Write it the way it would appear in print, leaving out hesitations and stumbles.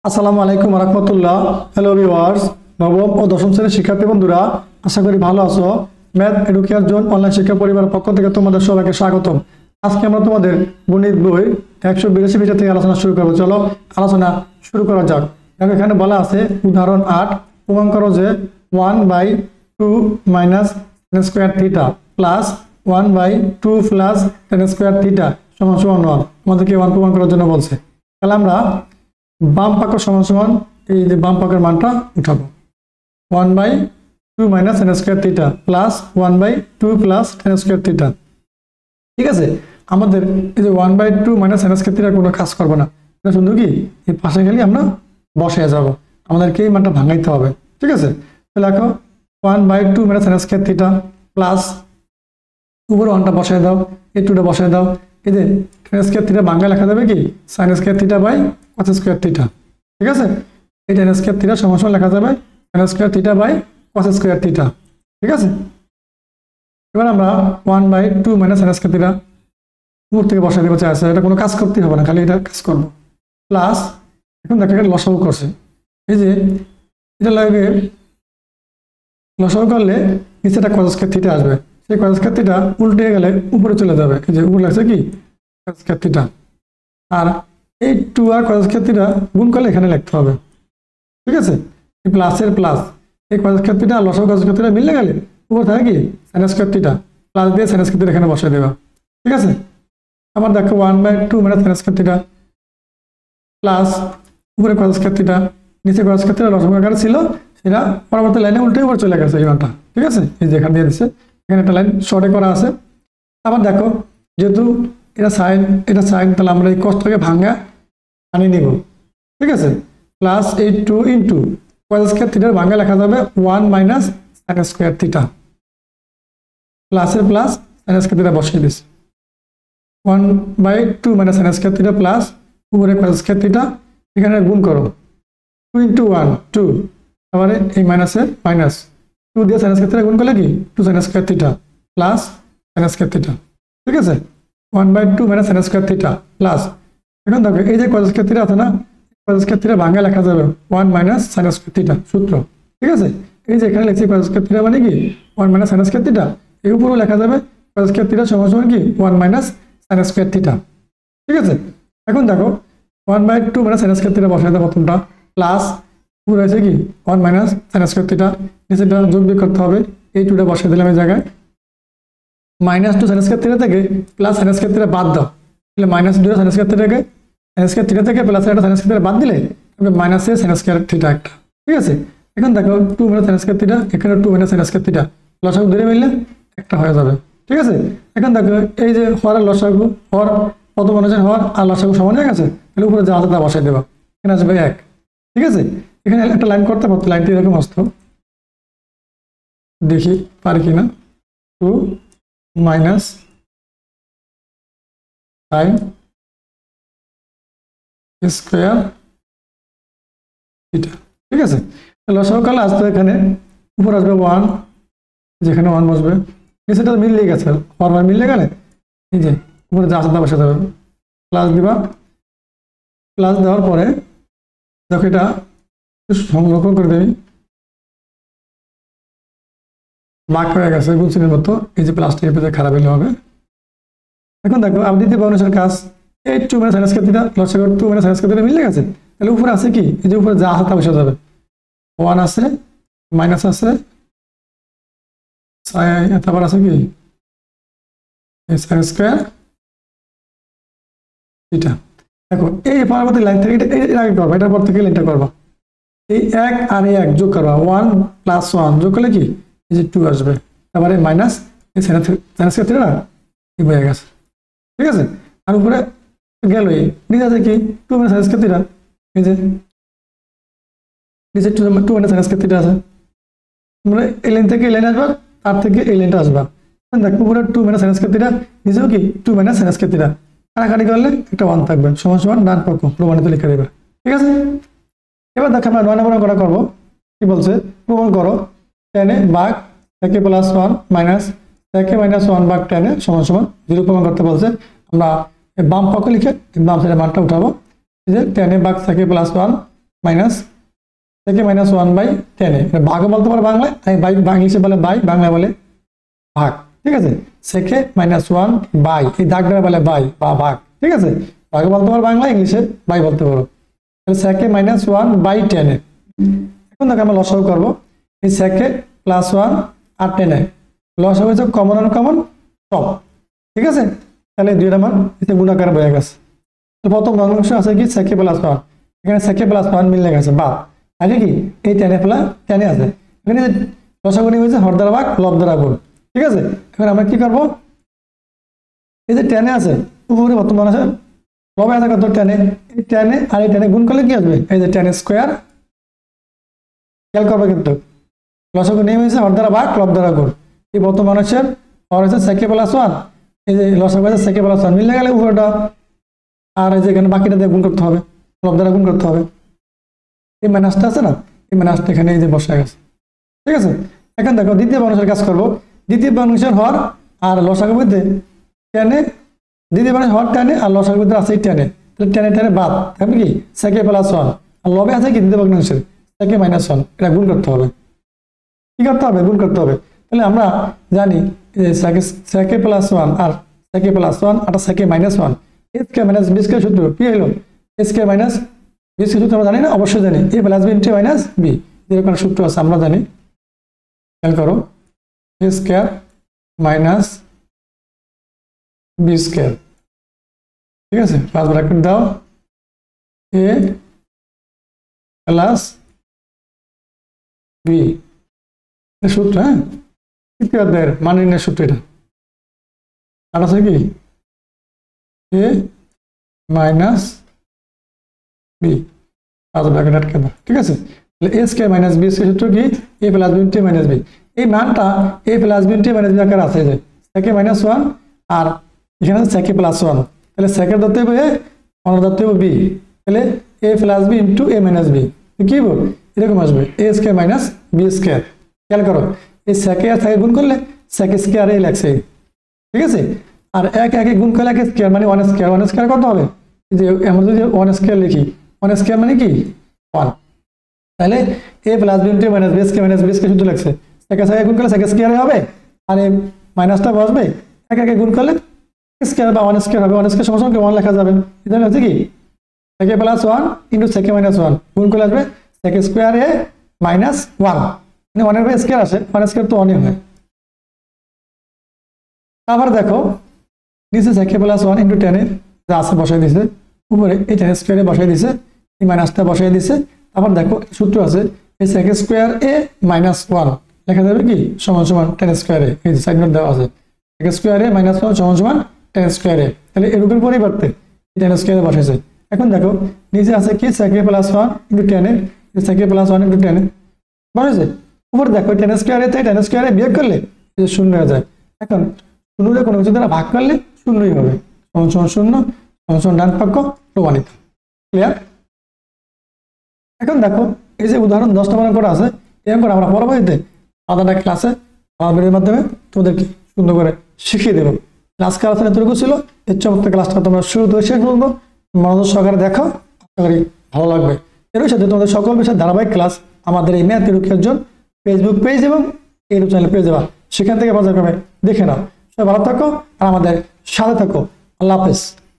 আসসালামু আলাইকুম রাহমাতুল্লাহ। হ্যালো ভিউয়ার্স, নবম ও দশম শ্রেণীর শিক্ষার্থী বন্ধুরা, আশা করি ভালো আছো। ম্যাথ এডুকেয়ার জোন অনলাইন শিক্ষা পরিবারের পক্ষ থেকে তোমাদের সবাইকে স্বাগতম। আজকে আমরা তোমাদের গণিত বই 182 পৃষ্ঠা থেকে আলোচনা শুরু করবো। চলো আলোচনা শুরু করা যাক। দেখো এখানে বলা আছে উদাহরণ 8, প্রমাণ করো যে 1/2 minus tan square theta plus 1/2 plus tan square theta সমান সমান 1। আমাদেরকে 1 প্রমাণ করার জন্য বলছে। তাহলে আমরা বাম পাক সমান সমান এই যে বাম পাকের মানটা উঠাবো 1/2 minus tan square theta plus 1/2 plus tan square theta. ঠিক আছে, আমাদের এই যে 1/2 মাইনাস tan স্কয়ার থিটার কোনো কাজ করবো না, এটা শুধু কি এই পাশে গেলে আমরা বসে যাব, আমাদেরকে এই মানটা ভাঙাইতে হবে। ঠিক আছে, তাহলে দেখো 1/2 minus tan square theta plus উপরে 1টা বসায় দাও, এই 2টা বসায় দাও। এই যে tan স্কয়ার থিটা বাংলায় লেখা যাবে কি sin square theta by cos square theta. ঠিক আছে, এই tan স্কয়ার থিটা সমান সমান লেখা যাবে sin square theta by cos square theta. ঠিক আছে, এবার আমরা 1/2 মাইনাস tan স্কয়ার থিটা উপর থেকে বসাই দেবো চাইছে, এটা কোনো কাজ করতে হবে না, খালি এটা কাজ করবো। প্লাস এখন দেখো এটা লসাগু করছে, এই যে এটা লাগবে লসাগু করলে নিচে একটা cos স্কয়ার থিটা আসবে, সেই cos স্কয়ার থিটা উল্টে গেলে উপরে চলে যাবে, এই যে উপরে লাগছে কি cos স্কয়ার থিটা। আর এই 2 আর cos স্কয়ার থিটা গুণ করলে এখানে লিখতে হবে। ঠিক আছে, এই প্লাসের প্লাস এই cos স্কয়ার থিটা আর লসাগু cos স্কয়ার থিটা মিলে গেলে উপরে থাকে কি sin স্কয়ার থিটা, প্লাস দিয়ে sin স্কয়ার থিটা এখানে বসায় দেবা। ঠিক আছে, আবার দেখো 1/2 minus tan square theta plus উপরে cos স্কয়ার থিটা, নিচে cos স্কয়ার থিটা লসাগু আকারে ছিল, সেটা পরবর্তী লাইনে উল্টে উপরে চলে গেছে এই মানটা। ঠিক আছে, এই যে এখানে দিয়ে দিচ্ছে, এখানে একটা লাইন শর্টে করা আছে। আবার দেখো যেহেতু এটা সাইন তাহলে আমরা এই কষ্টকে ভাঙা আনিয়ে নিব। ঠিক আছে, প্লাস এই 2 ইন্টু cos স্কয়ার থিটার ভাঙা লেখা যাবে 1 মাইনাস sin স্কয়ার থিটা, প্লাসের প্লাস sin স্কয়ার থিটা বসিয়ে দিচ্ছে 1/2 minus sin square theta plus উপরে cos স্কয়ার থিটা, এখানে গুণ করো 2 ইন্টু 1 2, তারপরে এই মাইনাসের মাইনাস 2 দিয়ে sin স্কয়ার থিটা গুণ করলে কি 2 sin square theta plus sin square theta. ঠিক আছে, 1/2 minus sin square theta plus, এখন দেখো এই যে cos স্কয়ার থিটা আছে না, cos স্কয়ার থিটা ভাঙা লেখা যাবে 1 মাইনাস sin স্কয়ার থিটা সূত্র। ঠিক আছে, এই যে এখানে লিখছি cos স্কয়ার থিটা মানে কি 1 মাইনাস sin স্কয়ার থিটা, এর উপরেও লেখা যাবে cos স্কয়ার থিটা সমান সমান কি 1 মাইনাস sin স্কয়ার থিটা। ঠিক আছে, এখন দেখো 1/2 মাইনাস sin স্কয়ার থিটা বসাই দাও প্রথমটা, প্লাস পুরো আছে কি 1 মাইনাস sin স্কয়ার থিটা, নিচেটা যোগ বিয়োগ করতে হবে, এই 2টা বসাই দিলাম এই জায়গায়, -2 sin স্কয়ার থিটা থেকে প্লাস sin স্কয়ার থিটা বাদ দাও, তাহলে -2 sin স্কয়ার থিটা থেকে sin স্কয়ার থিটা থেকে প্লাস একটা sin স্কয়ার থিটা বাদ দিলে তবে মাইনাস sin স্কয়ার থিটা একটা। ঠিক আছে, এখন দেখো 2 মাইনাস sin স্কয়ার থিটা, এখানে 2 মাইনাস sin স্কয়ার থিটা, লসাগু ধরে মিললে একটা হয়ে যাবে। ঠিক আছে, এখন দেখো এই যে হর আর লসাগু, হর প্রথম অনুযায়ী হর আর লসাগু সমান হয়ে গেছে, তাহলে উপরে যা আছে তা বসাই দেবা, এখানে আসবে 1। ঠিক আছে, এখানে একটা লাইন করতে পারতো, লাইনটি এরকম আসতো, দেখি পারি কিনা, 2 মাইনাস sin স্কয়ার থিটা। ঠিক আছে, লসাগু করলে আসবে এখানে উপর আসবে 1, যেখানে 1 বসবে, নিচেটা মিললে গেছে, হর হর মিললে গেলে এই যে উপরে যা আছে তা বসে যাবে, প্লাস দিবা, প্লাস দেওয়ার পরে দেখো এটা সংরক্ষণ করে দেবে, ভাগ হয়ে গেছে গুণচিহ্নের মতো, এই যে প্লাসটা এই পেজে খারাপ হলে হবে। এখন দেখো আপনি দ্বিতীয় অনুসার কাজ, এই 2 মাইনাস sin স্কয়ার থিটা লসাগু 2 মাইনাস sin স্কয়ার থিটা মিলে গেছে, তাহলে উপরে আছে কি এই যে উপরে যা আছে তা বসে যাবে, 1 আছে, মাইনাস আছে, তারপর আছে কি sin স্কয়ার থিটা। দেখো এই পরবর্তী লাইন থেকে এটা আগে করবা, এটার পর থেকে লাইনটা করবা, এই 1 আর এই 1 যোগ করবা, 1 প্লাস 1 যোগ করলে কি এই যে 2 আসবে, তারপরে মাইনাস এই sin স্কয়ার থিটা এই হয়ে গেছে। ঠিক আছে, আর উপরে গেল এই নিচে আছে কি 2 মাইনাস sin স্কয়ার থিটা, এই যে নিচে 2 মাইনাস sin স্কয়ার থিটা আছে, তোমরা এই লাইন থেকে এই লাইন আসবা, তার থেকে এই লাইনটা আসবা, দেখো উপরে 2 মাইনাস sin স্কয়ার থিটা, নিচেও কি 2 মাইনাস sin স্কয়ার থিটা, কাটাকাটি করলে একটা 1 থাকবে, সমান সমান ডান পক্ষ প্রমাণিত লিখে দেবে। ঠিক আছে, এবার দেখো আমরা 9 নম্বর অঙ্কটা করবো। কি বলছে, প্রমাণ করো tan ভাগ sec plus 1 minus sec minus 1 ভাগ tan সমান সমান 0 প্রমাণ করতে বলছে। আমরা বাম পক্ষ লিখে বাম সাইডের মানটা উঠাবো, এই যে tan ভাগ sec প্লাস 1 মাইনাস সেকে মাইনাস 1/10 এটা ভাগ বলতে পারে বাংলায়, বাই ইংলিশে বলে বাই, বাংলায় বলে ভাগ। ঠিক আছে, সেকে মাইনাস 1 বাই, এই দাগটা বলে বাই বা ভাগ। ঠিক আছে, ভাগ বলতে পারো বাংলা, ইংলিশে বাই বলতে পারো। সেকে মাইনাস 1/10। এখন দেখো আমরা লসাগু করবো। এই সেকে প্লাস 1 আর 10 লসাগু হচ্ছে কমন আনকমন সব। ঠিক আছে, তাহলে দুইটা মান এতে গুণাকার হয়ে গেছে। তো প্রথম ভগ্নাংশ আছে কি সেকে প্লাস 1, এখানে সেকে প্লাস 1 মিলে গেছে বাদ, আগে কি এই 10 প্লাস 10 আছে, এখানে লসাগু নিয়ে হয়েছে হর দ্বারা ভাগ লব দ্বারা গুণ। ঠিক আছে, এখন আমরা কি করবো, এই যে 10 আছে উপরে বর্তমান আছে, লবে আছে কত 10, এই 10 আর এই 10 গুণ করলে কি আসবে, এই যে 10 স্কোয়ার। খেয়াল করবে কিন্তু লসাগু নিয়ে হয়েছে হর দ্বারা ভাগ লব দ্বারা গুণ। এই বর্তমান মানুষের হর হচ্ছে সেকে প্লাস 1, এই যে লসাগু আছে সেকে প্লাস 1 মিলে গেলে উপরেটা, আর এই যে এখানে বাকিটা দিয়ে গুণ করতে হবে, লব দ্বারা গুণ করতে হবে। এই মাইনাসটা আছে না, এই মাইনাসটা এখানে এই যে বসে গেছে। ঠিক আছে, এখন দেখো দ্বিতীয় মানুষের কাজ করবো। দ্বিতীয় মানুষের হর আর লসাগুর মধ্যে 10, দ্বিতীয় মানুষের হর 10 আর লসাগুর মধ্যে আছে 10, তাহলে 10 বাদ থাকবে কি সেকে প্লাস 1, আর লবে আছে কি দ্বিতীয় মানুষের সেকে মাইনাস 1, এটা গুণ করতে হবে। কি করতে হবে, গুণ করতে হবে। তাহলে আমরা জানি সেকে প্লাস 1 আর সেকে প্লাস 1 আর সেকে minus 1, square minus B square সূত্র কি হলো, স্কয়ার মাইনাস বি স্কয়ার সূত্র আমরা জানি না, অবশ্যই জানি, A plus B into minus B, এরকম সূত্র আছে আমরা জানি। খেয়াল করো, A square minus B square. ঠিক আছে, প্লাস ব্র্যাকেট দাও, এ প্লাস বি সূত্র, হ্যাঁ তৃতীয়াধ্যায়ের মান নির্ণয়ের সূত্র এটা। আর আছে কি A minus B, plus bracket আটকে দাও। ঠিক আছে, তাহলে A square minus B square সূত্র কি A plus B into minus B, এই মানটা A plus B into minus B আকারে আছে, যে সেকে মাইনাস 1 আর এখানে আছে সেকে প্লাস 1, তাহলে সেকের ধরতে হবে এ, অন্য ধরতে হবে বি, তাহলে A plus B into a minus B কি বল এরকম আসবে এ স্কয়ার মাইনাস বি স্কয়ার। খেয়াল করো, এই সেকে আর সেকে গুণ করলে সেকে স্কয়ার এ লাগছে। ঠিক আছে, আর এক একে গুণ করলে এক স্কয়ার মানে 1 স্কয়ার, 1 স্কয়ার কত হবে, যে আমরা যদি 1 স্কয়ার লিখি 1 স্কয়ার মানে কি 1, তাহলে A plus B into minus B square minus B square শুধু লাগছে, সেকে সেকে গুণ করলে সেকে স্কয়ার হবে, আর এই মাইনাসটা বসবে, এক একে গুণ করলে স্কয়ার বা 1 স্কয়ার হবে, 1 স্কয়ার সমান 1 লেখা যাবে। এটা হচ্ছে কি সেকে প্লাস 1 ইনটু সেকে মাইনাস 1 গুণ করলে আসবে সেকে স্কয়ার এ মাইনাস 1, মানে 1 এর স্কয়ার আসে, 1 স্কয়ার তো 1 হয়। আবার দেখো নিচে সেকে প্লাস 1 ইনটু 10 যা আছে বসাই দিছে, উপরে এই 10 স্কয়ারে বসাই দিছে, এই মাইনাসটা বসাই দিছে। আবার দেখো সূত্র আছে এই সেকে স্কয়ার এ মাইনাস 1 লেখা যাবে কি সমান সমান 10 স্কয়ার এ, এই সাইড নোট দেওয়া আছে সেকে স্কয়ার এ মাইনাস 1 সমান সমান 10 স্কয়ার এ, তাহলে এর উপর পরিবর্তে 10 স্কয়ারে বসাইছে। এখন দেখো নিচে আছে কি সেকে প্লাস 1 ইনটু 10, এই সেকে প্লাস 1 ইনটু 10 বসাইছে, উপরে দেখো 10 স্কয়ার এ 10 স্কয়ার এ বিয়োগ করলে এই 0 হয়ে যায়। এখন 0 কোনো কিছু দ্বারা ভাগ করলে 0ই হবে, সমান সমান 0 সমান সমান ডান পক্ষ প্রমাণিত। ক্লিয়ার? এখন দেখো এই যে উদাহরণ 10 নম্বর করে আছে, এরকম করে আমরা পরবর্তীতে আলাদা ক্লাসে ভিডিওর মাধ্যমে তোমাদেরকে সুন্দর করে শিখিয়ে দেবো। আজকে আলোচনা এতটুকু ছিল, এর চমৎকার ক্লাসটা তোমরা শুরু থেকে শেষ পর্যন্ত মনোযোগ সহকারে দেখো, আশা করি ভালো লাগবে। এর সাথে তোমাদের সকল বিষয়ের ধারাবাহিক ক্লাস আমাদের এই ম্যাথ এডুকেশন ফেসবুক পেজ এবং ইউটিউব চ্যানেল পেয়ে যাবা, সেখান থেকে পর্যায়ক্রমে দেখে নাও। সবাই ভালো থাকো আর আমাদের সাথে থাকো। আল্লাহ হাফেজ।